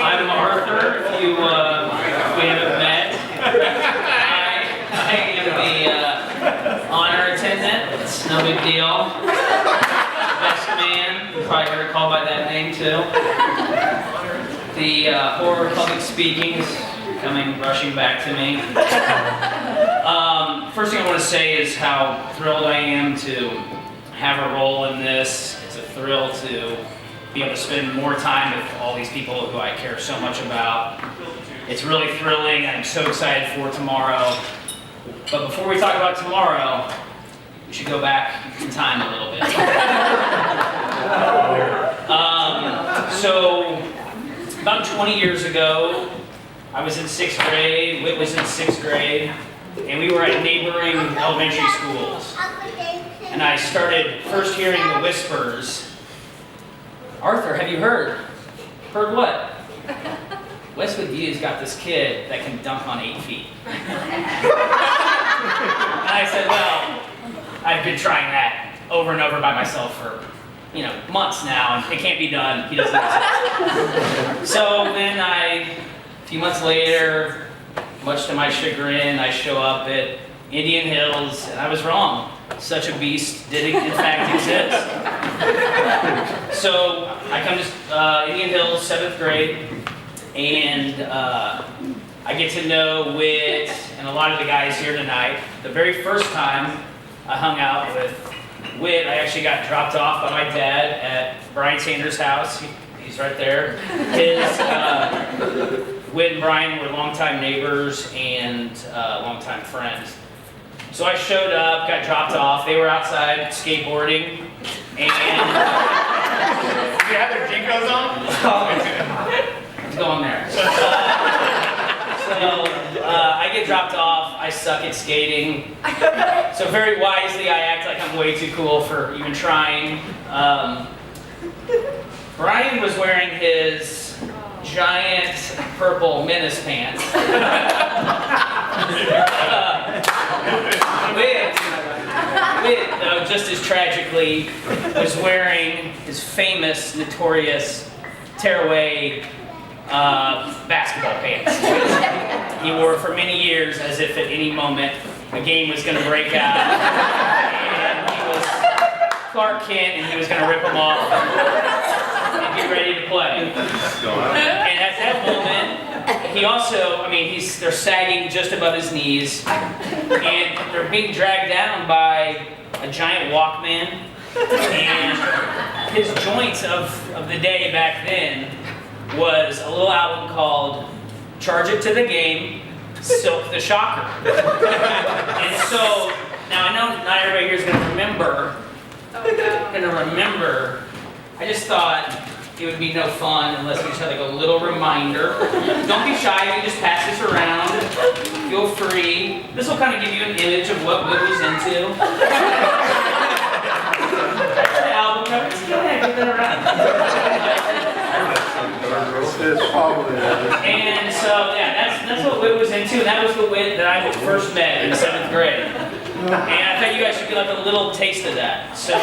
I'm Arthur, if we haven't met. I am the honor attendant, it's no big deal. Best man, you probably heard called by that name too. The horror of public speaking is coming rushing back to me. First thing I want to say is how thrilled I am to have a role in this. It's a thrill to be able to spend more time with all these people who I care so much about. It's really thrilling. I'm so excited for tomorrow. But before we talk about tomorrow, we should go back in time a little bit. So about 20 years ago, I was in 6th grade, Whit was in 6th grade, and we were at neighboring elementary schools. And I started first hearing the whispers. Arthur, have you heard? Heard what? Westwood View's got this kid that can dunk on 8 feet. And I said, well, I've been trying that over and over by myself for, months now, and it can't be done. He doesn't exist. So then a few months later, much to my chagrin, I show up at Indian Hills, and I was wrong. Such a beast did in fact exist. So I come to Indian Hills, 7th grade, and I get to know Whit and a lot of the guys here tonight. The very first time I hung out with Whit, I actually got dropped off by my dad at Brian Sanders' house. He's right there. Whit and Brian were longtime neighbors and longtime friends. So I showed up, got dropped off. They were outside skateboarding, and you have their Jinkos on? Let's go on there. I get dropped off. I suck at skating. So very wisely, I act like I'm way too cool for even trying. Brian was wearing his giant purple Menace pants. Whit, though, just as tragically, was wearing his famous, notorious tearaway basketball pants. He wore it for many years as if at any moment a game was going to break out. And he was Clark Kent and he was going to rip them off and get ready to play. And at that moment, he also, they're sagging just above his knees, and they're being dragged down by a giant Walkman, and his joints of the day back then was a little album called Charge It to the Game, Silk the Shocker. And so, now I know not everybody here is going to remember, I just thought it would be no fun unless we just had like a little reminder. Don't be shy, you can just pass this around. Feel free. This will kind of give you an image of what Whit was into. That's the album cover. Just go ahead, give that around. And so, yeah, that's what Whit was into, and that was the Whit that I first met in 7th grade. And I thought you guys should get like a little taste of that. So,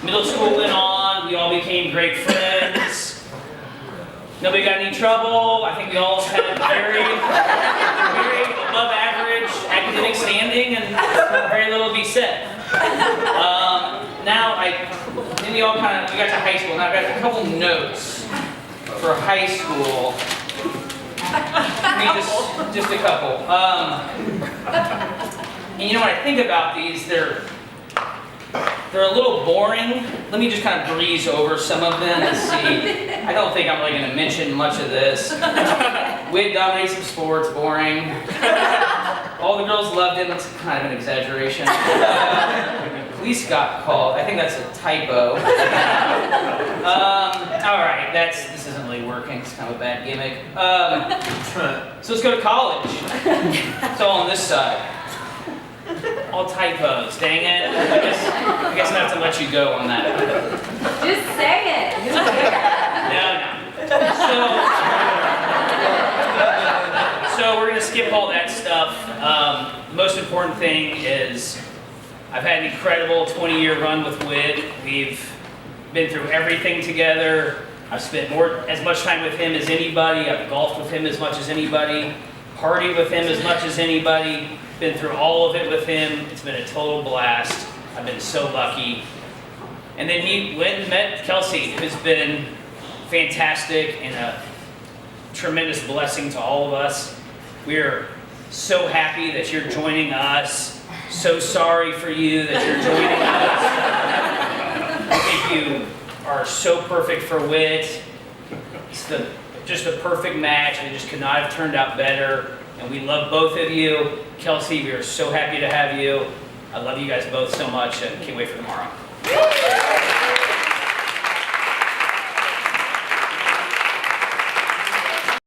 middle school went on, we all became great friends. Nobody got any trouble. I think we all had very above average academic standing and very little to be said. Then we got to high school. Now I've got a couple notes for high school. Just a couple. And when I think about these, they're a little boring. Let me just kind of breeze over some of them and see. I don't think I'm really going to mention much of this. Whit dominated some sports, boring. All the girls loved him, that's kind of an exaggeration. Police got called. I think that's a typo. Alright, this isn't really working. It's kind of a bad gimmick. So let's go to college. It's all on this side. All typos, dang it. I guess I have to let you go on that. Just say it. No. So we're going to skip all that stuff. The most important thing is I've had an incredible 20-year run with Whit. We've been through everything together. I've spent as much time with him as anybody. I've golfed with him as much as anybody. Partied with him as much as anybody. Been through all of it with him. It's been a total blast. I've been so lucky. And then he went and met Kelsey, who's been fantastic and a tremendous blessing to all of us. We're so happy that you're joining us. So sorry for you that you're joining us. I think you are so perfect for Wit. It's just a perfect match, and it just could not have turned out better. And we love both of you. Kelsey, we are so happy to have you. I love you guys both so much, and can't wait for tomorrow.